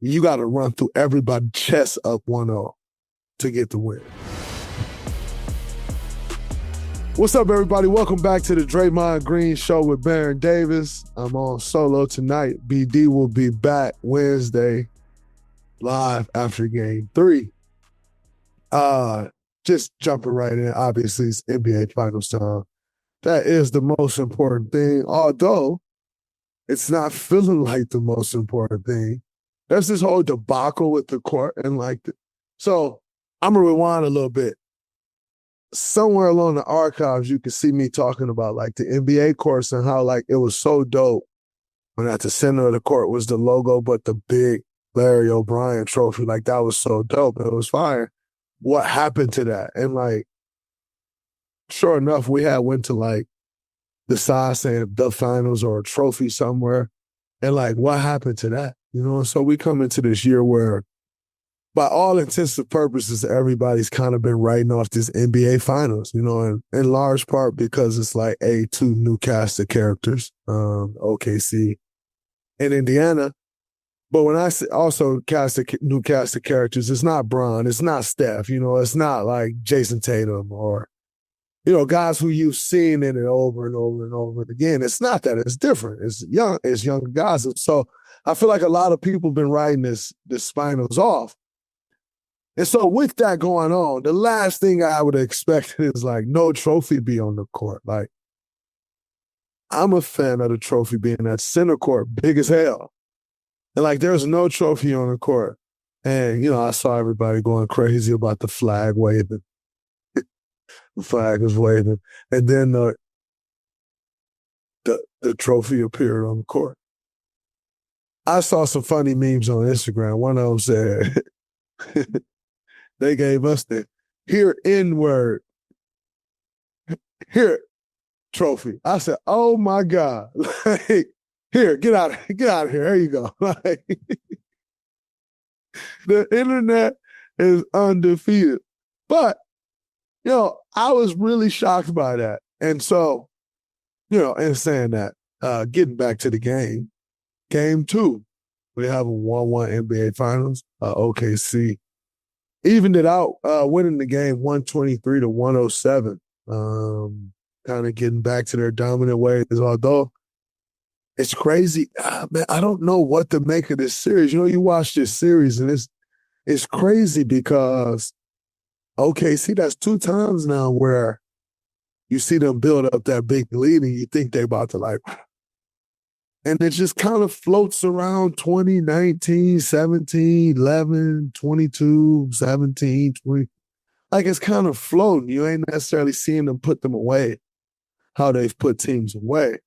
you got to run through everybody's chest up 1-0 to get the win. What's up, everybody? Welcome back to the Draymond Green Show with Baron Davis. I'm on solo tonight. BD will be back Wednesday live after Game 3. Just jumping right in. Obviously, it's NBA Finals time. That is the most important thing, although it's not feeling like the most important thing. There's this whole debacle with the court and so I'm going to rewind a little bit. Somewhere along the archives, you can see me talking about the NBA courts and how it was so dope when at the center of the court was the logo, but the big Larry O'Brien trophy, that was so dope. It was fire. What happened to that? And sure enough, we had went to the side saying the finals or a trophy somewhere. And what happened to that? So we come into this year where by all intents and purposes, everybody's kind of been writing off this NBA finals, and in large part because it's two new cast of characters, OKC and Indiana. But when I say also new cast of characters, it's not Bron, it's not Steph, it's not Jason Tatum or, guys who you've seen in it over and over and over again. It's not that, it's different. It's younger guys. And so I feel like a lot of people have been writing this finals off. And so with that going on, the last thing I would expect is no trophy be on the court. I'm a fan of the trophy being at center court, big as hell. And there's no trophy on the court. And, I saw everybody going crazy about the flag waving. The flag was waving. And then the trophy appeared on the court. I saw some funny memes on Instagram. One of them said, they gave us the here N-word, here trophy. I said, oh my God. Here, get out of here. There you go. The internet is undefeated. But, I was really shocked by that. And so, in saying that, getting back to the game, Game 2, we have a 1-1 NBA Finals, OKC. Evened it out, winning the game 123-107. Kind of getting back to their dominant ways, although it's crazy. Man, I don't know what to make of this series. You watch this series and it's crazy because OKC, that's 2 times now where you see them build up that big lead and you think they're about to and it just kind of floats around 20, 19, 17, 11, 22, 17, 20. It's kind of floating. You ain't necessarily seeing them put them away how they've put teams away.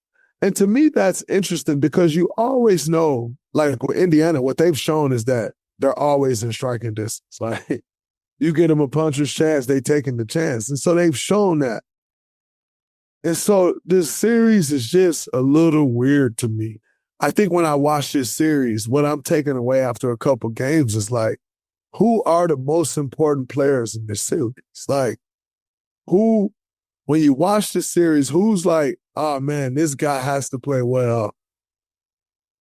And to me, that's interesting because you always know, with Indiana, what they've shown is that they're always in striking distance. You get them a puncher's chance, they taking the chance. And so they've shown that. And so this series is just a little weird to me. I think when I watch this series, what I'm taking away after a couple games is who are the most important players in this series? Who, when you watch this series, who's oh man, this guy has to play well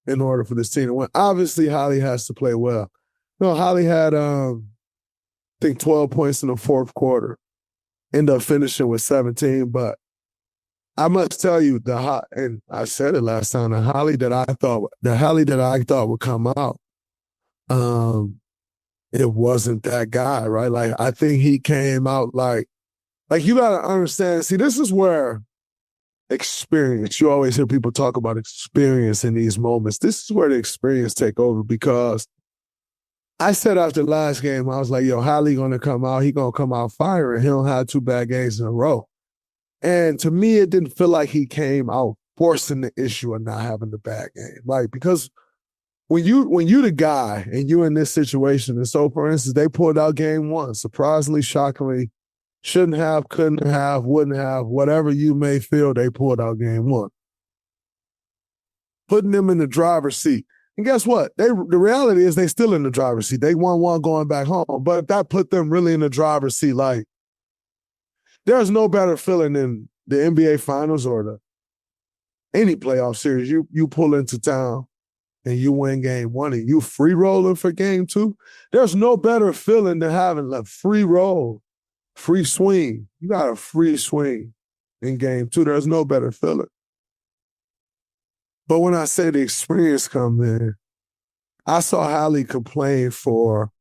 in order for this team to win? Obviously, Holly has to play well. Holly had, I think, 12 points in the fourth quarter. Ended up finishing with 17, but I must tell you, and I said it last time, the Holly that I thought would come out, it wasn't that guy, right? I think he came out you got to understand. See, this is where experience. You always hear people talk about experience in these moments. This is where the experience take over because I said after the last game, I was Holly gonna come out. He gonna come out firing. He don't have 2 bad games in a row. And to me, it didn't feel like he came out forcing the issue of not having the bad game. Because when you the guy and you in this situation, and so for instance, they pulled out Game 1, surprisingly, shockingly, shouldn't have, couldn't have, wouldn't have, whatever you may feel, they pulled out Game 1. Putting them in the driver's seat. And guess what? The reality is they still in the driver's seat. They won 1 going back home, but that put them really in the driver's seat. There's no better feeling than the NBA Finals or any playoff series. You pull into town and you win game one and you free rolling for game two, there's no better feeling than having a free roll, free swing. You got a free swing in game two. There's no better feeling. But when I say the experience comes in, I saw Hallie complain for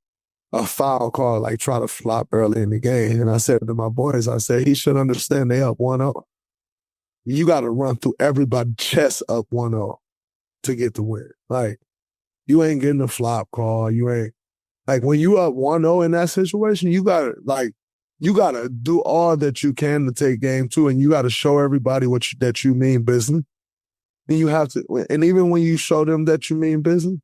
a foul call, like try to flop early in the game. And I said to my boys, I said, he should understand they up 1-0. You got to run through everybody's chest up 1-0 to get the win. Like, you ain't getting a flop call. You ain't, like, when you up 1-0 in that situation, you got to do all that you can to take game two, and you got to show everybody that you mean business. And you have to, and even when you show them that you mean business,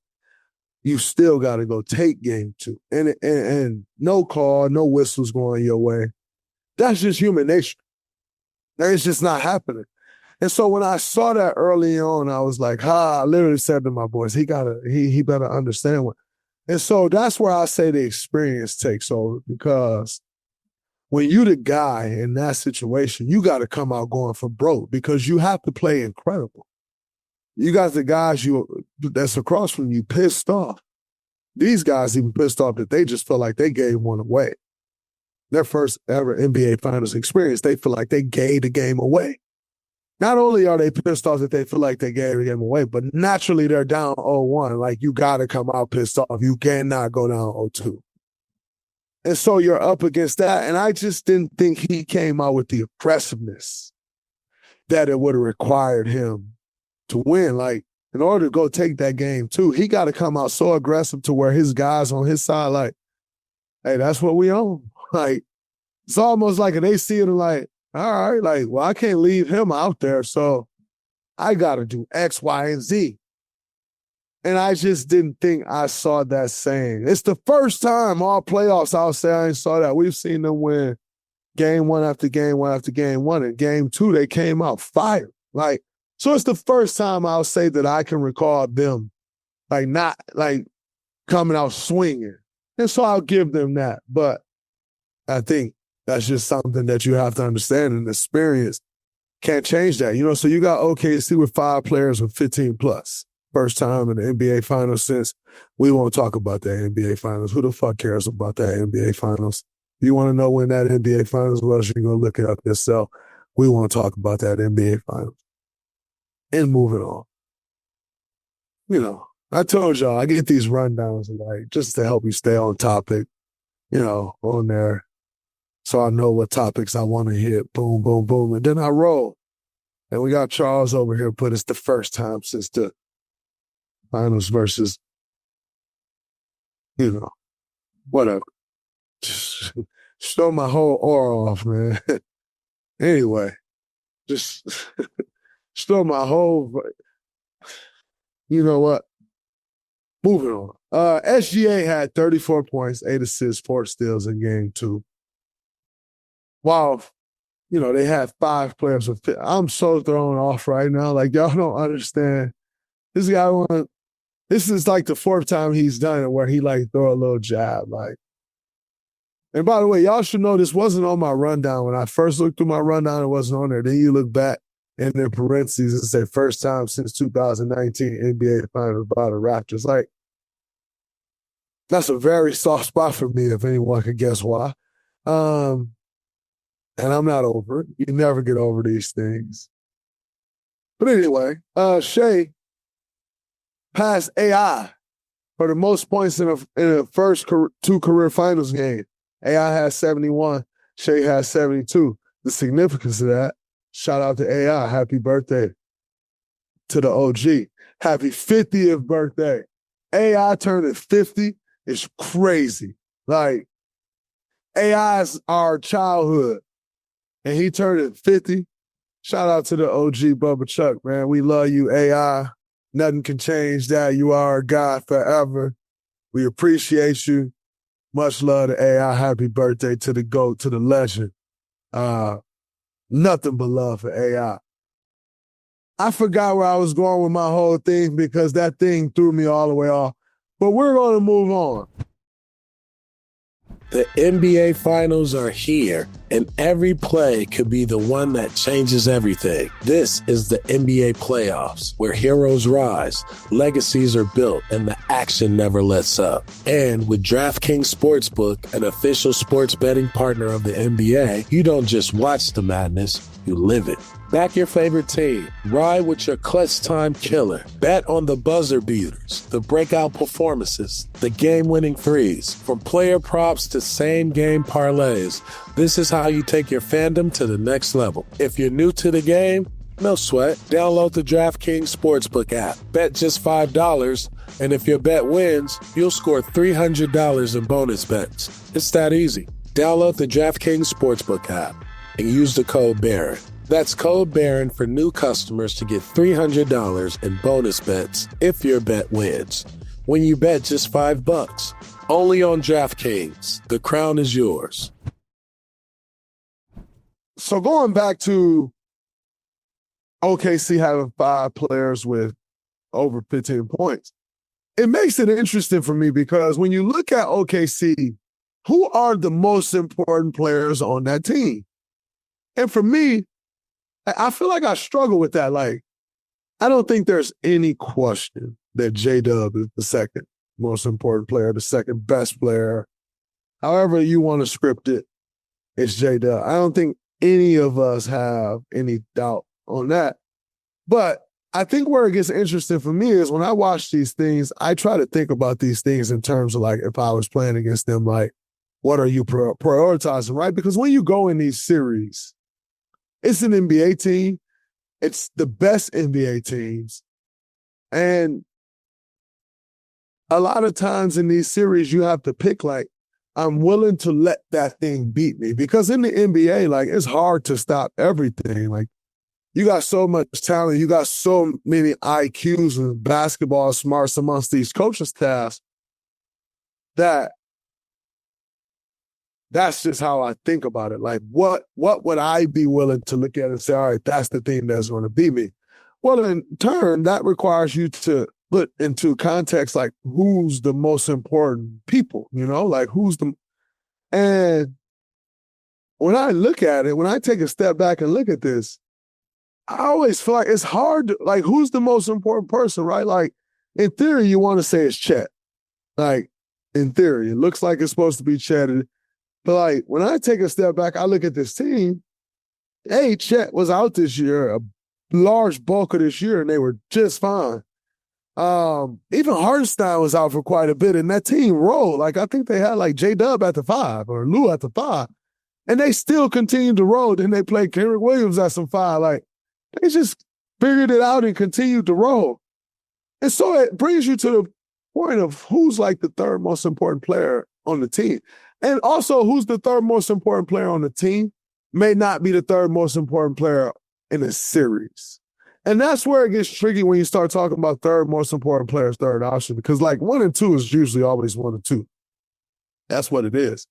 you still got to go take game two. And no call, no whistles going your way. That's just human nature. It's just not happening. And so when I saw that early on, I was like, I literally said to my boys, he better understand what. And so that's where I say the experience takes over, because when you the guy in that situation, you got to come out going for broke, because you have to play incredible. You got the guys that's across from you pissed off. These guys even pissed off that they just feel like they gave one away. Their first ever NBA Finals experience, they feel like they gave the game away. Not only are they pissed off that they feel like they gave the game away, but naturally they're down 0-1. Like, you got to come out pissed off. You cannot go down 0-2. And so you're up against that. And I just didn't think he came out with the aggressiveness that it would have required him to win. Like, in order to go take that game too, he got to come out so aggressive to where his guys on his side, like, hey, that's what we own. Like, it's almost like they see it and like, all right, like, well, I can't leave him out there, so I got to do X, Y, and Z. And I just didn't think I saw that saying. It's the first time all playoffs I'll say I ain't saw that. We've seen them win game one after game one after game one. And game two, they came out fired. Like, so it's the first time I'll say that I can recall them, like, not, like, coming out swinging. And so I'll give them that. But I think that's just something that you have to understand, and experience can't change that. You know, so you got OKC with 5 players with 15 plus. First time in the NBA Finals since we won't talk about that NBA Finals. Who the fuck cares about that NBA Finals? If you want to know when that NBA Finals was, you can go look it up yourself. We won't talk about that NBA Finals. And moving on. You know, I told y'all, I get these rundowns, like, just to help you stay on topic, you know, on there. So I know what topics I want to hit. Boom, boom, boom. And then I roll. And we got Charles over here, but it's the first time since the Finals versus, you know, whatever. Just show my whole aura off, man. Anyway, just show my whole, you know what? Moving on. SGA had 34 points, 8 assists, 4 steals in game two. Wow. You know, they had 5 players with 50. I'm so thrown off right now. Like, y'all don't understand. This guy this is like the 4th time he's done it where he, like, throw a little jab. Like, and by the way, y'all should know this wasn't on my rundown. When I first looked through my rundown, it wasn't on there. Then you look back in the parentheses and say, first time since 2019 NBA Finals by the Raptors. Like, that's a very soft spot for me, if anyone could guess why. And I'm not over it. You never get over these things. But anyway, Shai passed AI for the most points in the first 2 career finals games. AI has 71. Shai has 72. The significance of that, shout out to AI. Happy birthday to the OG. Happy 50th birthday. AI turning 50 is crazy. Like, AI is our childhood. And he turned 50. Shout out to the OG Bubba Chuck, man. We love you, AI. Nothing can change that. You are our guy forever. We appreciate you. Much love to AI. Happy birthday to the GOAT, to the legend. Nothing but love for AI. I forgot where I was going with my whole thing because that thing threw me all the way off. But we're going to move on. The NBA Finals are here, and every play could be the one that changes everything. This is the NBA Playoffs, where heroes rise, legacies are built, and the action never lets up. And with DraftKings Sportsbook, an official sports betting partner of the NBA, you don't just watch the madness, you live it. Back your favorite team. Ride with your clutch time killer. Bet on the buzzer beaters, the breakout performances, the game-winning threes. From player props to same-game parlays, this is how you take your fandom to the next level. If you're new to the game, no sweat. Download the DraftKings Sportsbook app. Bet just $5, and if your bet wins, you'll score $300 in bonus bets. It's that easy. Download the DraftKings Sportsbook app and use the code BARON. That's code BARON for new customers to get $300 in bonus bets if your bet wins. When you bet just $5, only on DraftKings. The crown is yours. So going back to OKC having 5 players with over 15 points, it makes it interesting for me because when you look at OKC, who are the most important players on that team? And for me, I feel like I struggle with that. Like, I don't think there's any question that J-Dub is the second most important player, the second best player. However you want to script it, it's J-Dub. I don't think any of us have any doubt on that. But I think where it gets interesting for me is when I watch these things, I try to think about these things in terms of like, if I was playing against them, like, what are you prioritizing, right? Because when you go in these series, it's an NBA team. It's the best NBA teams. And a lot of times in these series, you have to pick, like, I'm willing to let that thing beat me. Because in the NBA, like, it's hard to stop everything. Like, you got so much talent. You got so many IQs and basketball smarts amongst these coaching staffs that that's just how I think about it. Like, what would I be willing to look at and say, all right, that's the thing that's going to beat me? Well, in turn, that requires you to put into context, like, who's the most important people, you know? Like, and when I look at it, when I take a step back and look at this, I always feel like it's hard to, like, who's the most important person, right? Like, in theory, you want to say it's Chet. Like, in theory, it looks like it's supposed to be Chet. But, like, when I take a step back, I look at this team. Hey, Chet was out this year, a large bulk of this year, and they were just fine. Even Hartenstein was out for quite a bit, and that team rolled. Like, I think they had, like, J-Dub at the 5 or Lou at the 5. And they still continued to roll. Then they played Kendrick Williams at some 5. Like, they just figured it out and continued to roll. And so it brings you to the point of who's, like, the third most important player on the team. And also, who's the third most important player on the team may not be the third most important player in a series. And that's where it gets tricky when you start talking about third most important players, third option, because, like, 1 and 2 is usually always 1 and 2. That's what it is.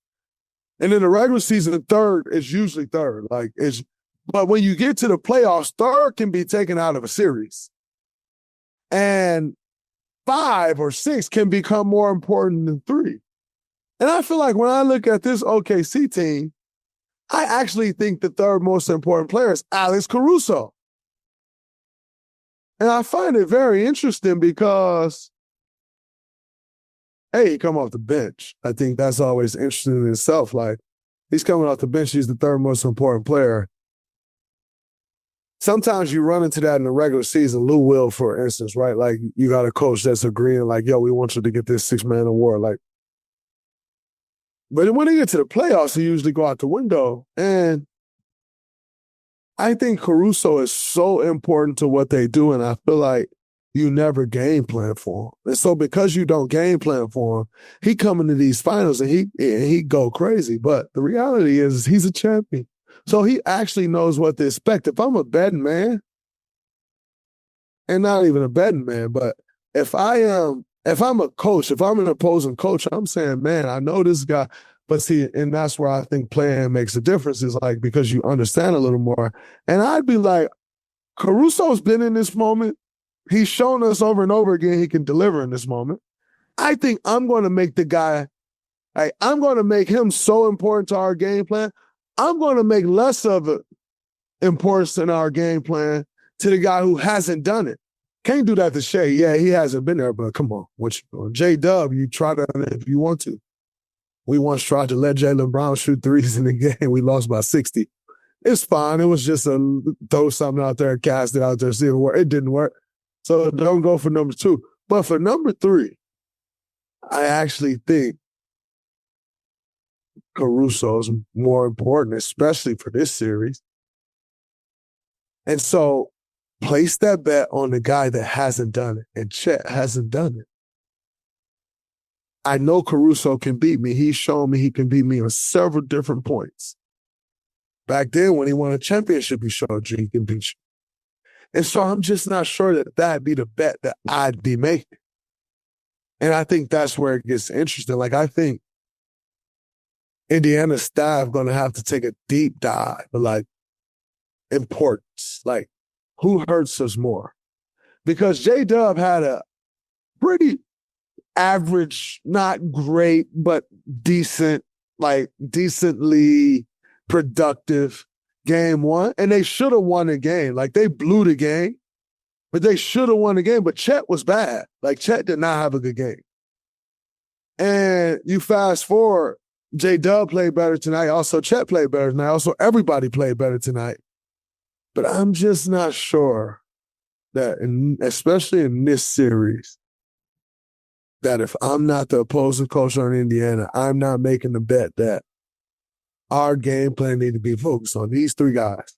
And in the regular season, third is usually third. But when you get to the playoffs, third can be taken out of a series. And 5 or 6 can become more important than 3. And I feel like when I look at this OKC team, I actually think the third most important player is Alex Caruso. And I find it very interesting because, hey, he come off the bench. I think that's always interesting in itself. Like, he's coming off the bench. He's the third most important player. Sometimes you run into that in the regular season. Lou Will, for instance, right? Like, you got a coach that's agreeing, like, yo, we want you to get this 6-man award. Like, but when they get to the playoffs, they usually go out the window. And I think Caruso is so important to what they do, and I feel like you never game plan for him. And so because you don't game plan for him, he come into these finals and he go crazy. But the reality is he's a champion. So he actually knows what to expect. If I'm a betting man, and not even a betting man, but if I'm a coach, if I'm an opposing coach, I'm saying, man, I know this guy. But see, and that's where I think playing makes a difference, is like, because you understand a little more. And I'd be like, Caruso's been in this moment. He's shown us over and over again he can deliver in this moment. I think I'm going to make the guy Like, I'm going to make him so important to our game plan. I'm going to make less of it importance in our game plan to the guy who hasn't done it. Can't do that to Shai. Yeah, he hasn't been there, but come on. What you doing? J-Dub, you try that if you want to. We once tried to let Jalen Brown shoot threes in the game. We lost by 60. It's fine. It was just a throw something out there, cast it out there, see if it worked. It didn't work. So don't go for number 2. But for number 3, I actually think Caruso is more important, especially for this series. And so place that bet on the guy that hasn't done it, and Chet hasn't done it. I know Caruso can beat me. He's shown me he can beat me on several different points. Back then, when he won a championship, he showed you he can beat you. And so I'm just not sure that that'd be the bet that I'd be making. And I think that's where it gets interesting. Like, I think Indiana's staff going to have to take a deep dive, but like, importance. Like, who hurts us more? Because J-Dub had a pretty average, not great, but decent, like decently productive game 1. And they should have won the game. Like, they blew the game, but they should have won the game. But Chet was bad. Like, Chet did not have a good game. And you fast forward, J-Dub played better tonight. Also, Chet played better tonight. Also, everybody played better tonight. But I'm just not sure that, especially in this series, that if I'm not the opposing coach on Indiana, I'm not making the bet that our game plan need to be focused on these 3 guys.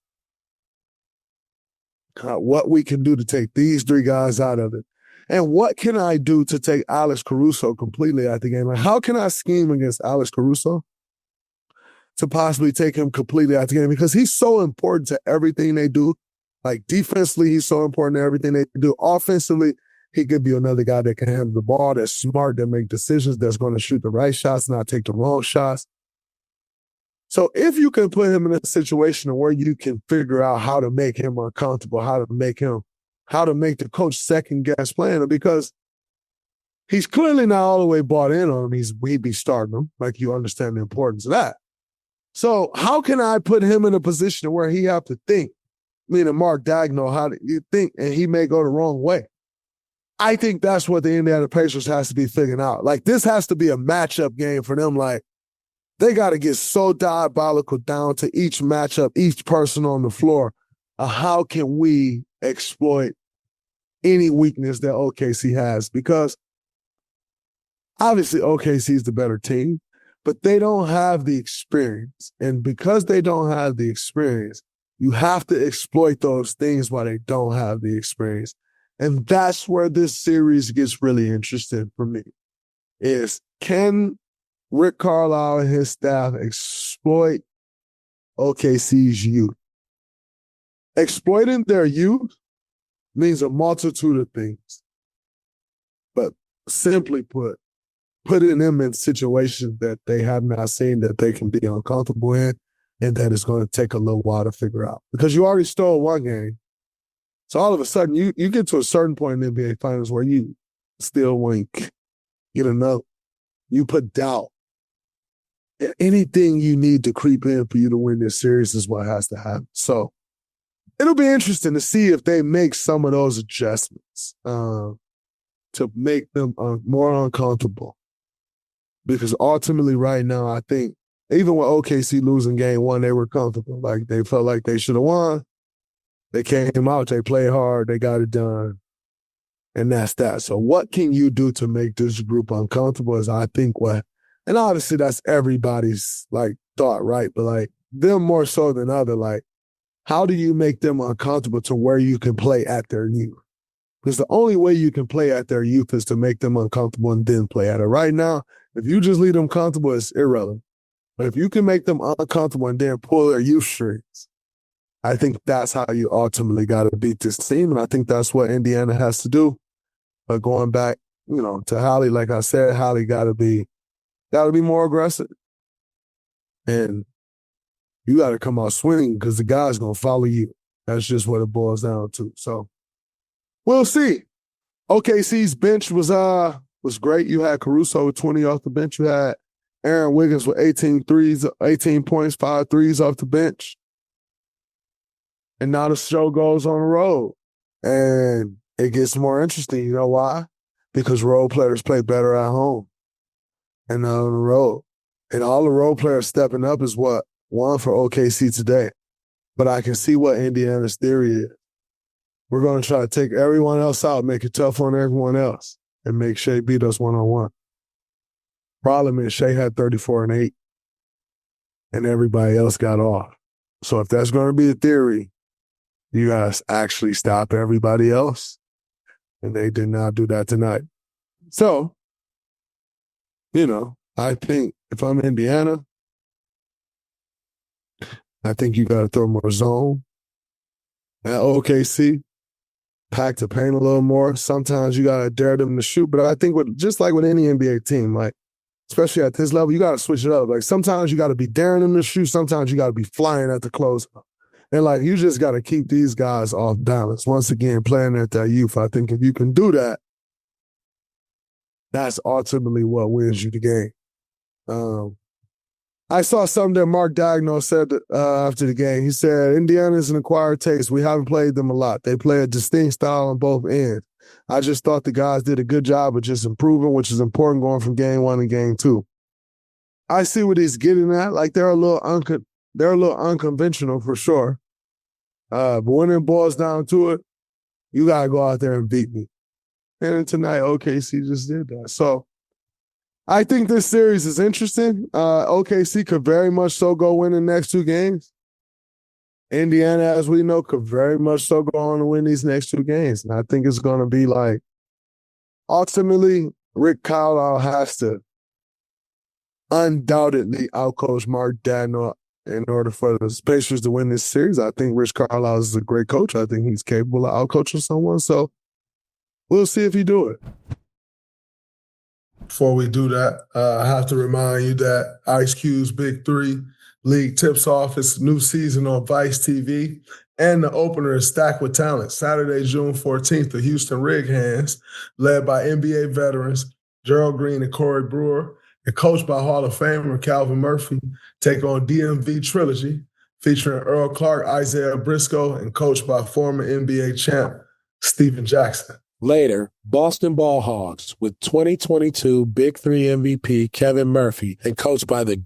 What we can do to take these 3 guys out of it. And what can I do to take Alex Caruso completely out the game? Like, how can I scheme against Alex Caruso to possibly take him completely out the game? Because he's so important to everything they do. Like, defensively, he's so important to everything they do. Offensively, he could be another guy that can handle the ball, that's smart, that make decisions, that's going to shoot the right shots, not take the wrong shots. So if you can put him in a situation where you can figure out how to make him uncomfortable, how to make the coach second guess playing him, because he's clearly not all the way bought in on him. He'd be starting him. Like, you understand the importance of that. So how can I put him in a position where he have to think, meaning Mark Daigneault, how do you think, and he may go the wrong way? I think that's what the Indiana Pacers has to be figuring out. Like, this has to be a matchup game for them. Like, they got to get so diabolical down to each matchup, each person on the floor. How can we exploit any weakness that OKC has? Because obviously OKC is the better team, but they don't have the experience. And because they don't have the experience, you have to exploit those things while they don't have the experience. And that's where this series gets really interesting for me, is can Rick Carlisle and his staff exploit OKC's youth? Exploiting their youth means a multitude of things. But simply put, putting them in situations that they have not seen, that they can be uncomfortable in, and that it's going to take a little while to figure out. Because you already stole one game. So all of a sudden, you get to a certain point in the NBA Finals where you still want to get another. You put doubt. Anything you need to creep in for you to win this series is what has to happen. So it'll be interesting to see if they make some of those adjustments to make them more uncomfortable. Because ultimately right now, I think even with OKC losing game 1, they were comfortable. Like, they felt like they should have won. They came out, they played hard, they got it done. And that's that. So what can you do to make this group uncomfortable is, I think, what, and obviously that's everybody's like thought, right? But like, them more so than other, like, how do you make them uncomfortable to where you can play at their youth? Because the only way you can play at their youth is to make them uncomfortable and then play at it. Right now, if you just leave them comfortable, it's irrelevant. But if you can make them uncomfortable and then pull their youth strings, I think that's how you ultimately got to beat this team. And I think that's what Indiana has to do. But going back, to Hallie, like I said, Hallie got to be more aggressive. And you got to come out swinging because the guy's going to follow you. That's just what it boils down to. So we'll see. OKC's bench was great. You had Caruso with 20 off the bench. You had Aaron Wiggins with 18 points, 5 threes off the bench. And now the show goes on the road. And it gets more interesting. You know why? Because role players play better at home and not on the road. And all the role players stepping up is what? One for OKC today. But I can see what Indiana's theory is. We're going to try to take everyone else out, make it tough on everyone else, and make Shai beat us one-on-one. Problem is Shai had 34 and 8, and everybody else got off. So if that's going to be the theory, you guys actually stop everybody else. And they did not do that tonight. So, I think if I'm Indiana, I think you got to throw more zone at OKC, pack the paint a little more. Sometimes you got to dare them to shoot. But I think just like with any NBA team, like, especially at this level, you got to switch it up. Like, sometimes you got to be daring them to shoot. Sometimes you got to be flying at the close. And, like, you just got to keep these guys off balance. Once again, playing at that youth, I think if you can do that, that's ultimately what wins you the game. I saw something that Mark Daigneault said after the game. He said, Indiana's an acquired taste. We haven't played them a lot. They play a distinct style on both ends. I just thought the guys did a good job of just improving, which is important going from game 1 to game 2. I see what he's getting at. Like, they're a little unconventional for sure. But when it boils down to it, you got to go out there and beat me. And tonight, OKC just did that. So I think this series is interesting. OKC could very much so go win the next 2 games. Indiana, as we know, could very much so go on to win these next 2 games. And I think it's going to be like, ultimately, Rick Carlisle has to undoubtedly outcoach Mark Daigneault in order for the Pacers to win this series. I think Rich Carlisle is a great coach. I think he's capable of outcoaching someone. So we'll see if he do it. Before we do that, I have to remind you that Ice Cube's Big 3 League tips off its new season on Vice TV, and the opener is stacked with talent. Saturday, June 14th, the Houston Rig Hands, led by NBA veterans Gerald Green and Corey Brewer, and coached by Hall of Famer Calvin Murphy, take on DMV Trilogy, featuring Earl Clark, Isaiah Briscoe, and coached by former NBA champ Stephen Jackson. Later, Boston Ball Hogs with 2022 Big 3 MVP Kevin Murphy and coached by the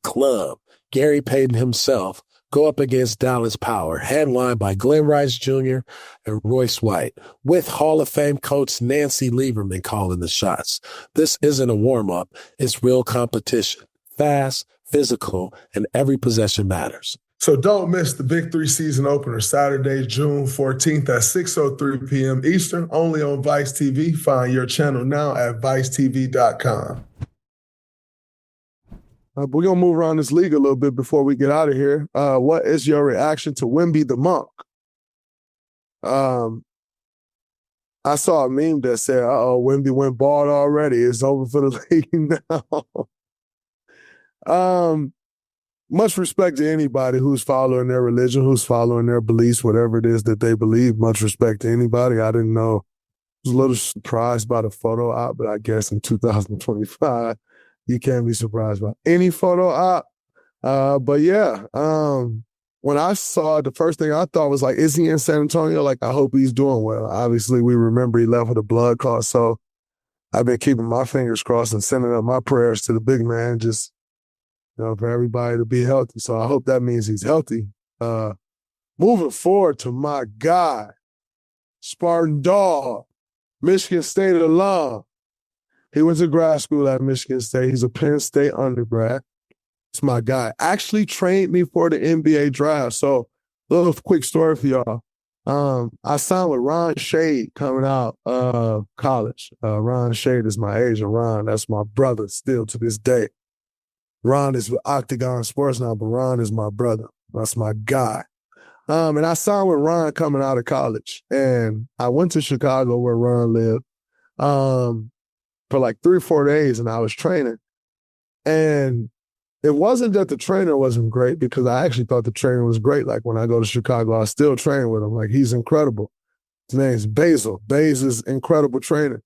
club, Gary Payton himself, go up against Dallas Power, headlined by Glenn Rice Jr. and Royce White, with Hall of Fame coach Nancy Lieberman calling the shots. This isn't a warm-up, it's real competition. Fast, physical, and every possession matters. So don't miss the Big 3 season opener, Saturday, June 14th at 6:03 p.m. Eastern, only on Vice TV. Find your channel now at vicetv.com. We're going to move around this league a little bit before we get out of here. What is your reaction to Wemby the Monk? I saw a meme that said, Wemby went bald already. It's over for the league now. Much respect to anybody who's following their religion, who's following their beliefs, whatever it is that they believe. Much respect to anybody. I didn't know. I was a little surprised by the photo op, but I guess in 2025, you can't be surprised by any photo op. But yeah, when I saw it, the first thing I thought was like, is he in San Antonio? Like, I hope he's doing well. Obviously, we remember he left with a blood clot, so I've been keeping my fingers crossed and sending up my prayers to the big man, just for everybody to be healthy. So I hope that means he's healthy. Moving forward to my guy, Spartan Dog, Michigan State alum. He went to grad school at Michigan State. He's a Penn State undergrad. It's my guy. Actually trained me for the NBA draft. So a little quick story for y'all. I signed with Ron Shade coming out of college. Ron Shade is my agent. Ron, that's my brother still to this day. Ron is with Octagon Sports now, but Ron is my brother. That's my guy. And I signed with Ron coming out of college. And I went to Chicago where Ron lived for like 3 or 4 days, and I was training. And it wasn't that the trainer wasn't great, because I actually thought the trainer was great. Like when I go to Chicago, I still train with him. Like, he's incredible. His name's Basil. Basil is incredible trainer.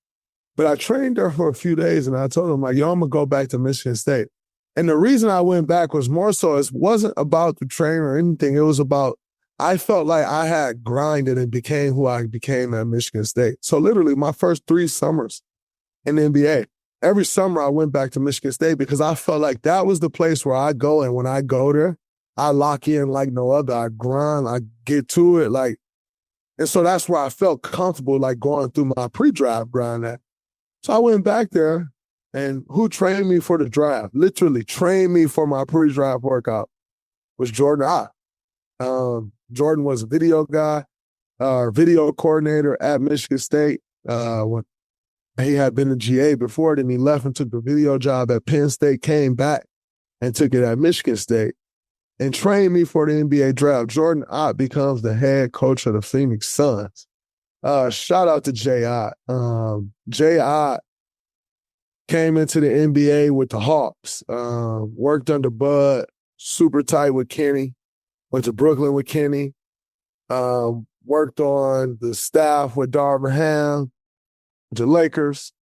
But I trained there for a few days, and I told him, like, yo, I'm going to go back to Michigan State. And the reason I went back was more so it wasn't about the training or anything. It was about I felt like I had grinded and became who I became at Michigan State. So literally my first 3 summers in the NBA, every summer I went back to Michigan State because I felt like that was the place where I go. And when I go there, I lock in like no other. I grind, I get to it. And so that's where I felt comfortable, like going through my pre-draft grind at. So I went back there, and who trained me for the draft, literally trained me for my pre-draft workout, was Jordan Ott. Jordan was a video guy, video coordinator at Michigan State. When he had been a GA before, then he left and took the video job at Penn State, came back and took it at Michigan State and trained me for the NBA draft. Jordan Ott becomes the head coach of the Phoenix Suns. Shout out to Jay Ott. Jay Ott came into the NBA with the Hawks, worked under Bud, super tight with Kenny, went to Brooklyn with Kenny, worked on the staff with Darvin Ham, the Lakers,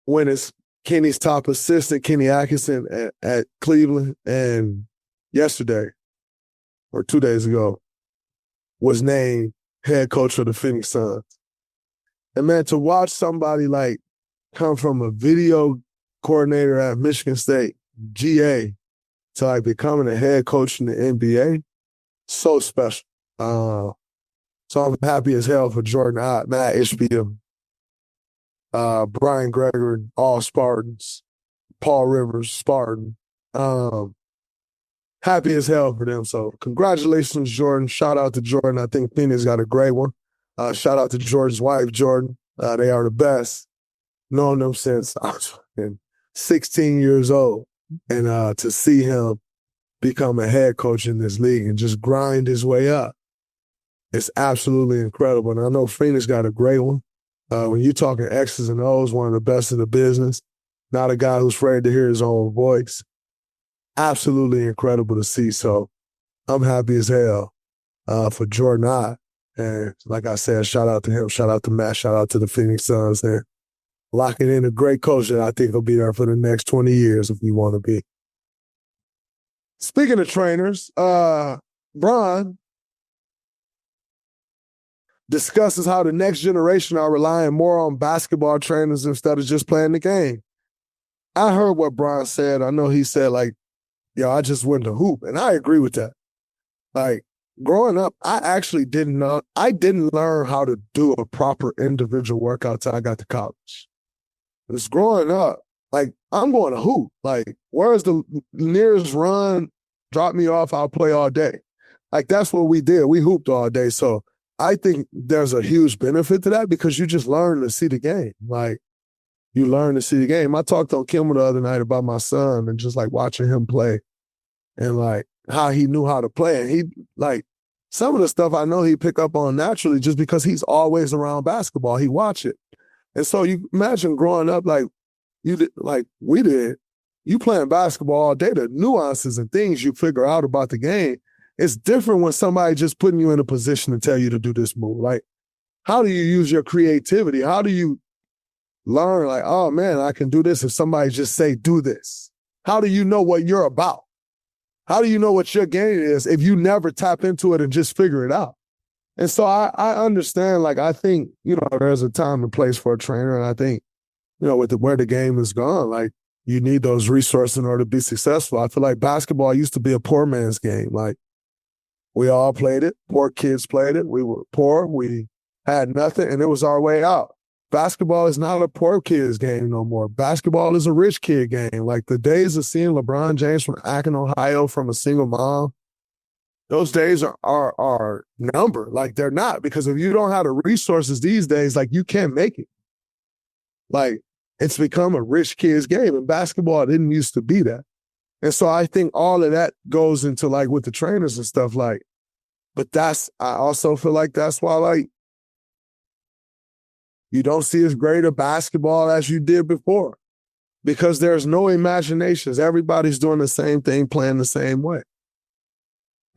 went as Kenny's top assistant, Kenny Atkinson, at Cleveland, and yesterday, or 2 days ago, was named head coach of the Phoenix Suns. And man, to watch somebody like come from a video coordinator at Michigan State, GA, to like becoming a head coach in the NBA, so special. So I'm happy as hell for Jordan Ott, Matt Ishbia, Brian Gregory, all Spartans, Paul Rivers, Spartan. Happy as hell for them. So congratulations, Jordan. Shout out to Jordan. I think Phoenix got a great one. Shout out to Jordan's wife, Jordan. They are the best. Known them since I was 16 years old. And to see him become a head coach in this league and just grind his way up, it's absolutely incredible. And I know Phoenix got a great one. When you're talking X's and O's, one of the best in the business, not a guy who's afraid to hear his own voice. Absolutely incredible to see. So I'm happy as hell for Jordan Ott. And like I said, shout out to him, shout out to Matt, shout out to the Phoenix Suns there. Locking in a great coach that I think will be there for the next 20 years if we want to be. Speaking of trainers, Bron discusses how the next generation are relying more on basketball trainers instead of just playing the game. I heard what Bron said. I know he said, like, yo, I just went to hoop. And I agree with that. Like, growing up, I actually didn't learn how to do a proper individual workout till I got to college. It's growing up, like, I'm going to hoop. Like, where's the nearest run? Drop me off, I'll play all day. Like, that's what we did. We hooped all day. So I think there's a huge benefit to that because you just learn to see the game. Like, you learn to see the game. I talked on Kimmel the other night about my son and just, like, watching him play and, like, how he knew how to play. And he, like, some of the stuff I know he pick up on naturally just because he's always around basketball. He watch it. And so you imagine growing up like you did, like we did, you playing basketball all day, the nuances and things you figure out about the game. It's different when somebody just putting you in a position to tell you to do this move. Like, how do you use your creativity? How do you learn, like, oh, man, I can do this if somebody just say, do this? How do you know what you're about? How do you know what your game is if you never tap into it and just figure it out? And so I understand, like, I think, you know, there's a time and place for a trainer. And I think, you know, with where the game is gone, like, you need those resources in order to be successful. I feel like basketball used to be a poor man's game. Like, we all played it. Poor kids played it. We were poor. We had nothing, and it was our way out. Basketball is not a poor kid's game no more. Basketball is a rich kid game. Like, the days of seeing LeBron James from Akron, Ohio, from a single mom, those days are numbered. Like, they're not, because if you don't have the resources these days, like, you can't make it. Like, it's become a rich kid's game, and basketball didn't used to be that. And so I think all of that goes into, like, with the trainers and stuff, like, but I also feel like that's why, like, you don't see as great a basketball as you did before, because there's no imaginations. Everybody's doing the same thing, playing the same way.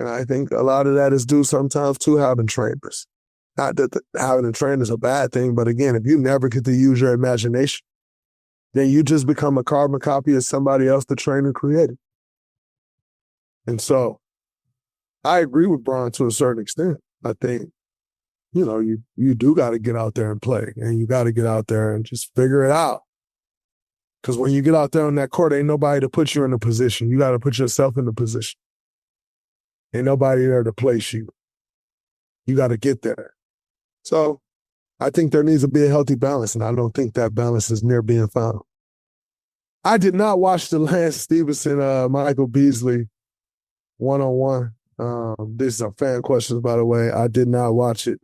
And I think a lot of that is due sometimes to having trainers. Not that having a trainer is a bad thing, but again, if you never get to use your imagination, then you just become a carbon copy of somebody else the trainer created. And so I agree with Bron to a certain extent. I think, you do got to get out there and play, and you got to get out there and just figure it out. Because when you get out there on that court, ain't nobody to put you in a position. You got to put yourself in the position. Ain't nobody there to place you. You got to get there. So I think there needs to be a healthy balance, and I don't think that balance is near being found. I did not watch the Lance Stevenson, Michael Beasley one-on-one. These are fan questions, by the way. I did not watch it.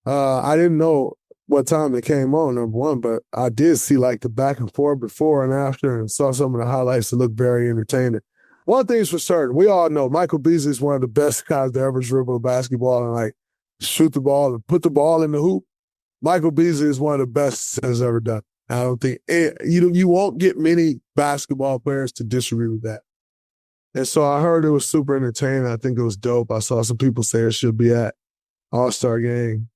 I didn't know what time it came on, number one, but I did see like the back and forth before and after and saw some of the highlights that looked very entertaining. One thing's for certain, we all know Michael Beasley is one of the best guys to ever dribble a basketball and like shoot the ball and put the ball in the hoop. Michael Beasley is one of the best that's ever done. I don't think you won't get many basketball players to disagree with that. And so I heard it was super entertaining. I think it was dope. I saw some people say it should be at All-Star game.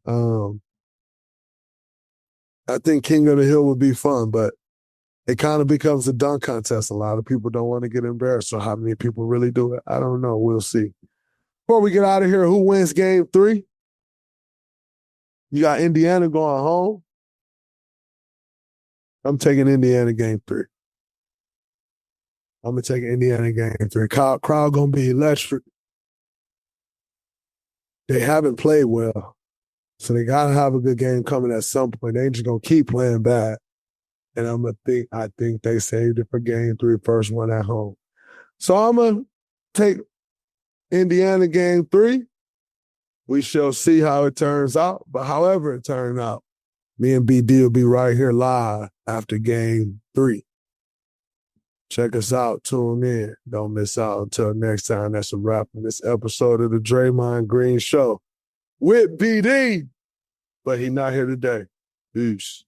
I think King of the Hill would be fun, but it kind of becomes a dunk contest. A lot of people don't want to get embarrassed. So how many people really do it? I don't know. We'll see. Before we get out of here, who wins game 3? You got Indiana going home. I'm taking Indiana game 3. I'm going to take Indiana game 3. Crowd going to be electric. They haven't played well, so they got to have a good game coming at some point. They ain't just going to keep playing bad. And I think they saved it for game 3, first one at home. So I'm going to take Indiana game 3. We shall see how it turns out. But however it turns out, me and BD will be right here live after game 3. Check us out. Tune in. Don't miss out. Until next time, that's a wrap on this episode of the Draymond Green Show with BD. But he's not here today. Peace.